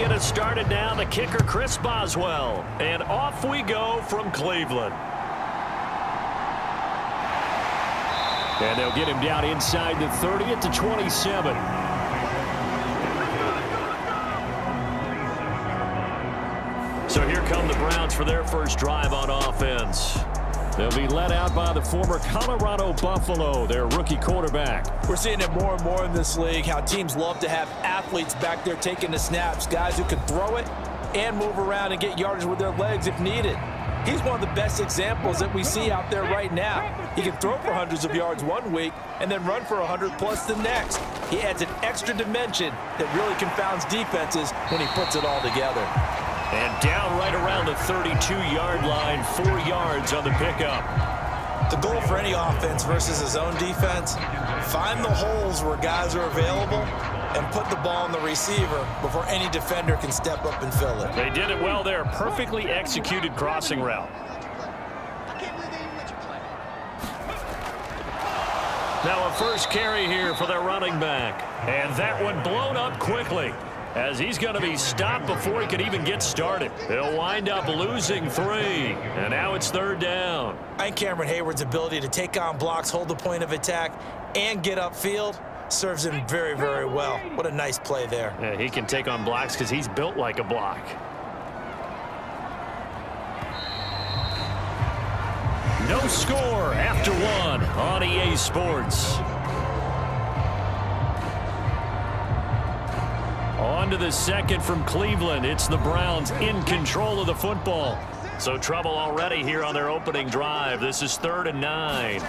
get us started now. The kicker, Chris Boswell. And off we go from Cleveland. And they'll get him down inside the 30 at the 27. So here come the Browns for their first drive on offense. They'll be led out by the former Colorado Buffalo, their rookie quarterback. We're seeing it more and more in this league, how teams love to have athletes back there taking the snaps, guys who can throw it and move around and get yardage with their legs if needed. He's one of the best examples that we see out there right now. He can throw for hundreds of yards one week and then run for 100+ the next. He adds an extra dimension that really confounds defenses when he puts it all together. And down right around the 32-yard line, 4 yards on the pickup. The goal for any offense versus his own defense, find the holes where guys are available and put the ball on the receiver before any defender can step up and fill it. They did it well there. Perfectly executed crossing route. Now a first carry here for their running back. And that one blown up quickly, as he's going to be stopped before he can even get started. He'll wind up losing 3. And now it's 3rd down. I think Cameron Hayward's ability to take on blocks, hold the point of attack, and get upfield serves him very, very well. What a nice play there. Yeah, he can take on blocks because he's built like a block. No score after 1 on EA Sports. On to the second from Cleveland. It's the Browns in control of the football. So trouble already here on their opening drive. This is 3rd and 9.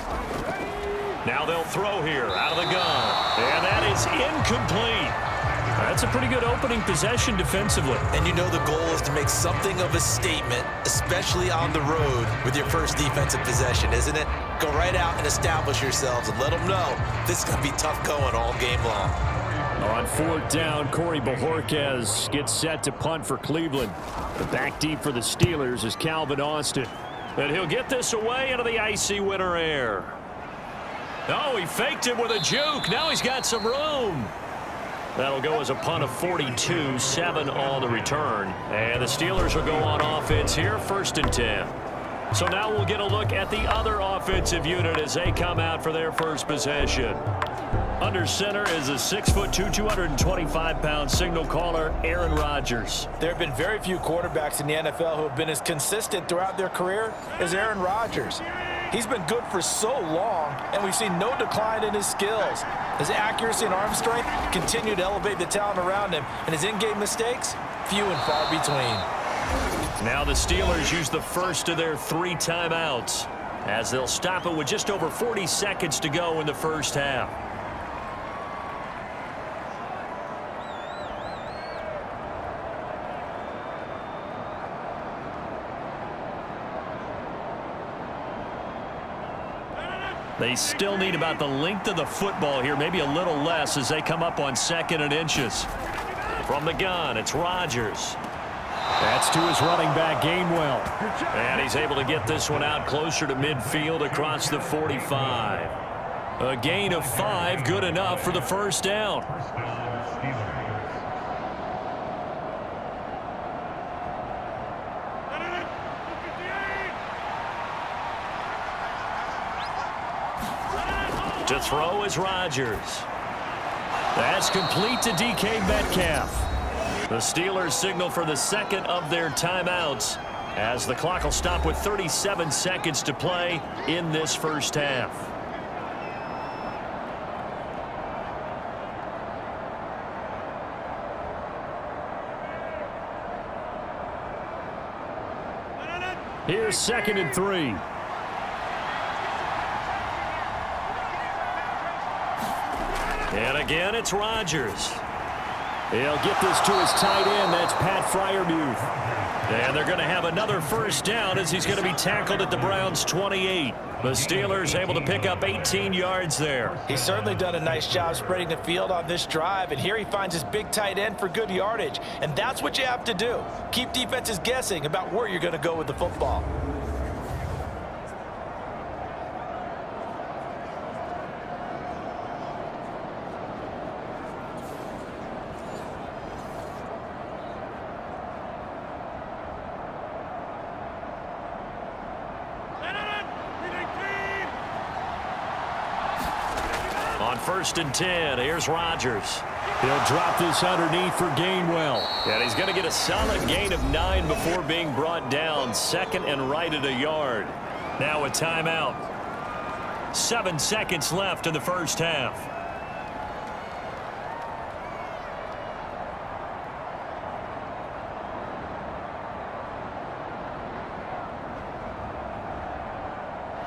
Now they'll throw here out of the gun. And that is incomplete. That's a pretty good opening possession defensively. And you know the goal is to make something of a statement, especially on the road with your first defensive possession, isn't it? Go right out and establish yourselves and let them know this is going to be tough going all game long. On 4th down, Corey Bojorquez gets set to punt for Cleveland. The back deep for the Steelers is Calvin Austin. And he'll get this away into the icy winter air. Oh, he faked it with a juke. Now he's got some room. That'll go as a punt of 42, 7 on the return. And the Steelers will go on offense here, 1st and 10. So now we'll get a look at the other offensive unit as they come out for their first possession. Under center is a 6'2", 225-pound signal caller, Aaron Rodgers. There have been very few quarterbacks in the NFL who have been as consistent throughout their career as Aaron Rodgers. He's been good for so long, and we've seen no decline in his skills. His accuracy and arm strength continue to elevate the talent around him, and his in-game mistakes, few and far between. Now the Steelers use the first of their 3 timeouts, as they'll stop it with just over 40 seconds to go in the first half. They still need about the length of the football here, maybe a little less as they come up on 2nd and inches. From the gun, it's Rodgers. That's to his running back, Gainwell. And he's able to get this one out closer to midfield across the 45. A gain of 5, good enough for the first down. To throw is Rodgers. That's complete to DK Metcalf. The Steelers signal for the 2nd of their timeouts as the clock will stop with 37 seconds to play in this first half. Here's 2nd and 3. And again, it's Rodgers. He'll get this to his tight end. That's Pat Freiermuth. And they're going to have another first down as he's going to be tackled at the Browns' 28. The Steelers able to pick up 18 yards there. He's certainly done a nice job spreading the field on this drive. And here he finds his big tight end for good yardage. And that's what you have to do. Keep defenses guessing about where you're going to go with the football. On 1st and 10, here's Rodgers. He'll drop this underneath for Gainwell. And he's going to get a solid gain of 9 before being brought down. Second and right at a yard. Now a timeout. 7 seconds left in the first half.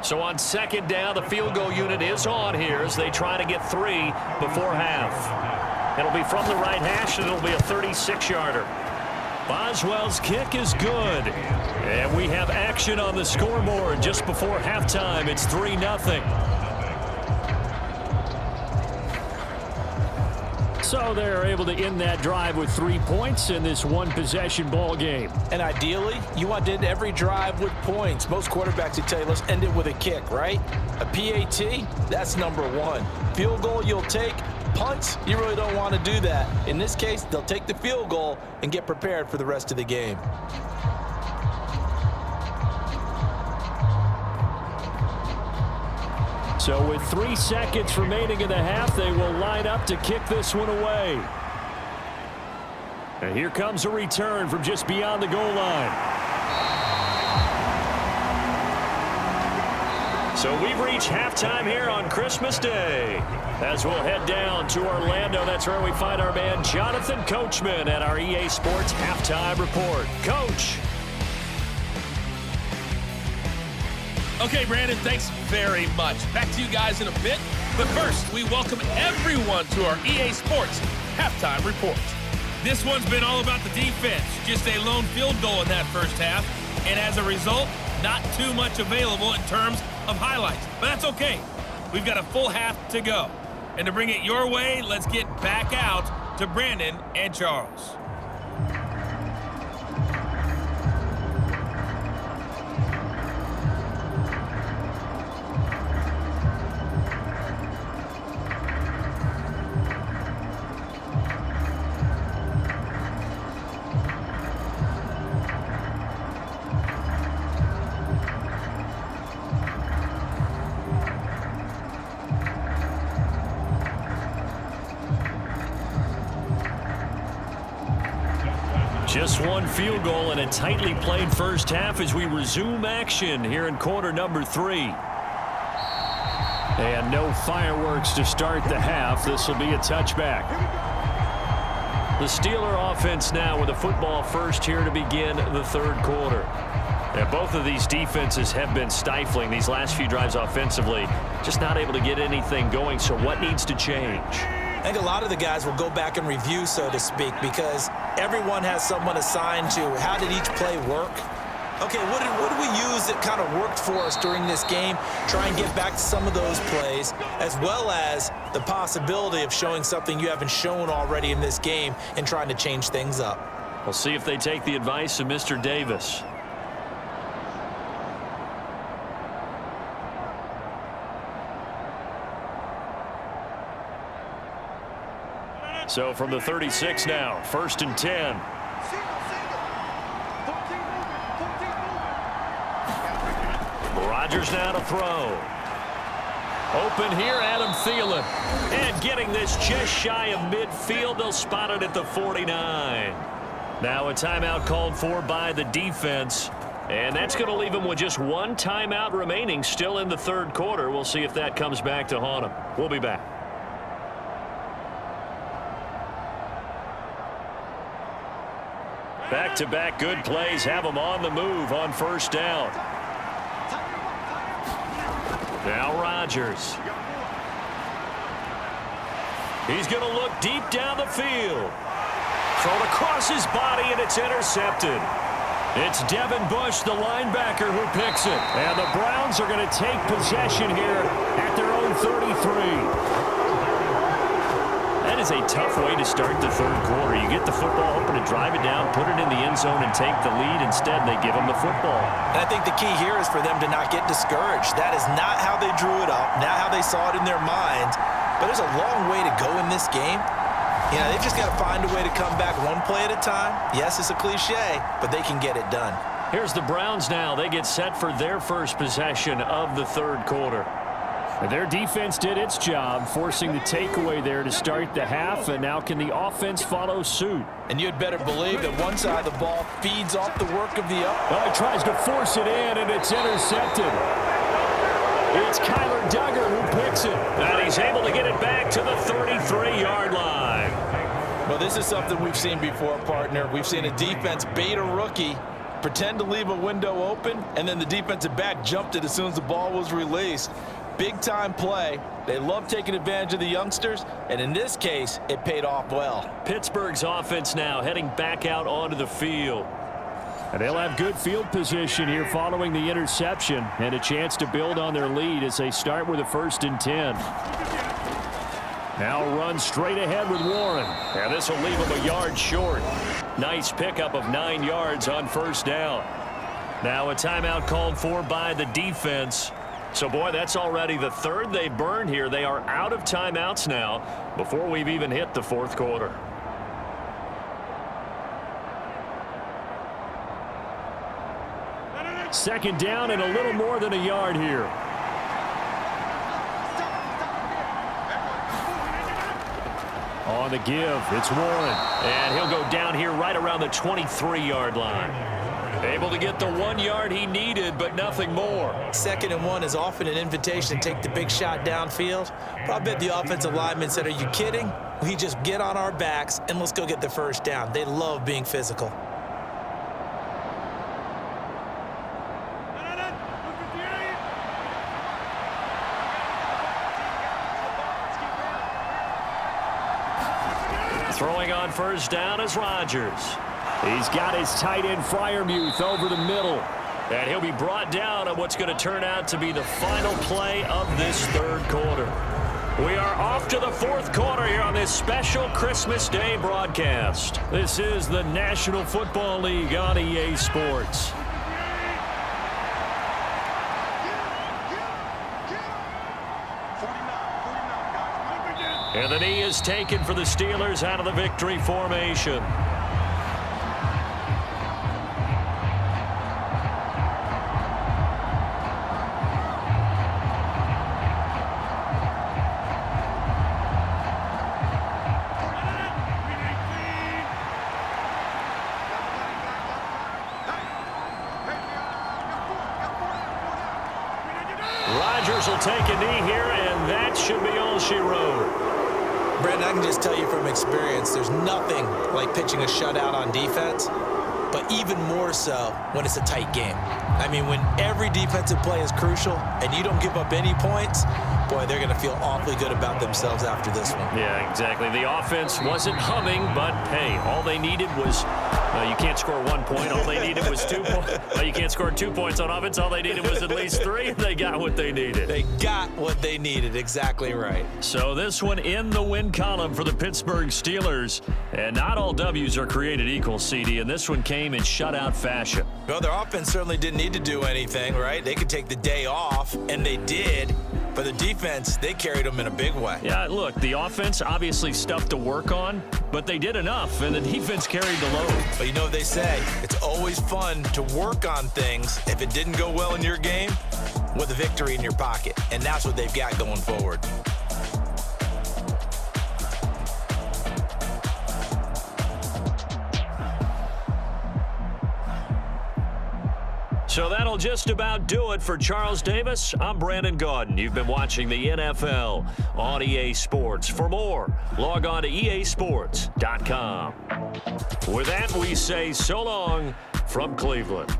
So on second down, the field goal unit is on here as they try to get 3 before half. It'll be from the right hash, and it'll be a 36-yarder. Boswell's kick is good. And we have action on the scoreboard just before halftime. It's 3-0. So they're able to end that drive with 3 points in this one-possession ball game. And ideally, you want to end every drive with points. Most quarterbacks would tell you, let's end it with a kick, right? A PAT, that's number 1. Field goal, you'll take. Punts, you really don't want to do that. In this case, they'll take the field goal and get prepared for the rest of the game. So with 3 seconds remaining in the half, they will line up to kick this one away. And here comes a return from just beyond the goal line. So we've reached halftime here on Christmas Day. As we'll head down to Orlando, that's where we find our man Jonathan Coachman at our EA Sports Halftime Report. Coach. Okay, Brandon, thanks very much. Back to you guys in a bit. But first, we welcome everyone to our EA Sports Halftime Report. This one's been all about the defense. Just a lone field goal in that first half. And as a result, not too much available in terms of highlights. But that's okay. We've got a full half to go. And to bring it your way, let's get back out to Brandon and Charles. Just one field goal and a tightly played first half as we resume action here in quarter number 3. And no fireworks to start the half. This will be a touchback. The Steeler offense now with a football first here to begin the third quarter. And both of these defenses have been stifling these last few drives offensively. Just not able to get anything going. So what needs to change? I think a lot of the guys will go back and review, so to speak, because everyone has someone assigned to how did each play work. Okay, what did we use that kind of worked for us during this game? Try and get back to some of those plays, as well as the possibility of showing something you haven't shown already in this game and trying to change things up. We'll see if they take the advice of Mr. Davis. So from the 36 now, 1st and 10. Rodgers now to throw. Open here, Adam Thielen. And getting this just shy of midfield. They'll spot it at the 49. Now a timeout called for by the defense. And that's going to leave them with just one timeout remaining still in the third quarter. We'll see if that comes back to haunt them. We'll be back. Back-to-back good plays have them on the move on first down. Now Rodgers. He's going to look deep down the field. Thrown across his body, and it's intercepted. It's Devin Bush, the linebacker, who picks it. And the Browns are going to take possession here at their own 33. That is a tough way to start the third quarter. You get the football open and drive it down, put it in the end zone, and take the lead. Instead, they give them the football. And I think the key here is for them to not get discouraged. That is not how they drew it up, not how they saw it in their minds. But there's a long way to go in this game. You know, they've just got to find a way to come back one play at a time. Yes, it's a cliche, but they can get it done. Here's the Browns now. They get set for their first possession of the third quarter. Their defense did its job, forcing the takeaway there to start the half, and now can the offense follow suit? And you'd better believe that one side of the ball feeds off the work of the other. Oh, he tries to force it in, and it's intercepted. It's Kyler Duggar who picks it, and he's able to get it back to the 33-yard line. Well, this is something we've seen before, partner. We've seen a defense bait a rookie, pretend to leave a window open, and then the defensive back jumped it as soon as the ball was released. Big-time play. They love taking advantage of the youngsters, and in this case, it paid off well. Pittsburgh's offense now heading back out onto the field. And they'll have good field position here following the interception and a chance to build on their lead as they start with a 1st and 10. Now run straight ahead with Warren. And this will leave him a yard short. Nice pickup of 9 yards on 1st down. Now a timeout called for by the defense. So, boy, that's already the 3rd they burned here. They are out of timeouts now before we've even hit the 4th quarter. Second down and a little more than a yard here. On the give, it's Warren. And he'll go down here right around the 23-yard line. Able to get the 1 yard he needed, but nothing more. 2nd and 1 is often an invitation to take the big shot downfield. But I bet the offensive lineman said, are you kidding? We just get on our backs and let's go get the 1st down. They love being physical. Throwing on 1st down is Rodgers. He's got his tight end Freiermuth over the middle. And he'll be brought down on what's going to turn out to be the final play of this 3rd quarter. We are off to the 4th quarter here on this special Christmas Day broadcast. This is the National Football League on EA Sports. And the knee is taken for the Steelers out of the victory formation. Rodgers will take a knee here, and that should be all she wrote. Brandon, I can just tell you from experience, there's nothing like pitching a shutout on defense, but even more so when it's a tight game. I mean, when every defensive play is crucial and you don't give up any points, boy, they're going to feel awfully good about themselves after this one. Yeah, exactly. The offense wasn't humming, but, hey, all they needed was you can't score 1 point. All they needed was 2 points. You can't score 2 points on offense. All they needed was at least 3. They got what they needed. They got what they needed. Exactly right. So this one in the win column for the Pittsburgh Steelers. And not all W's are created equal, CD, and this one came in shutout fashion. Well, their offense certainly didn't need to do anything, right? They could take the day off, and they did. For the defense, they carried them in a big way. Yeah, look, the offense obviously stuff to work on, but they did enough, and the defense carried the load. But you know what they say, it's always fun to work on things if it didn't go well in your game with a victory in your pocket, and that's what they've got going forward. So that'll just about do it for Charles Davis. I'm Brandon Gaudin. You've been watching the NFL on EA Sports. For more, log on to easports.com. With that, we say so long from Cleveland.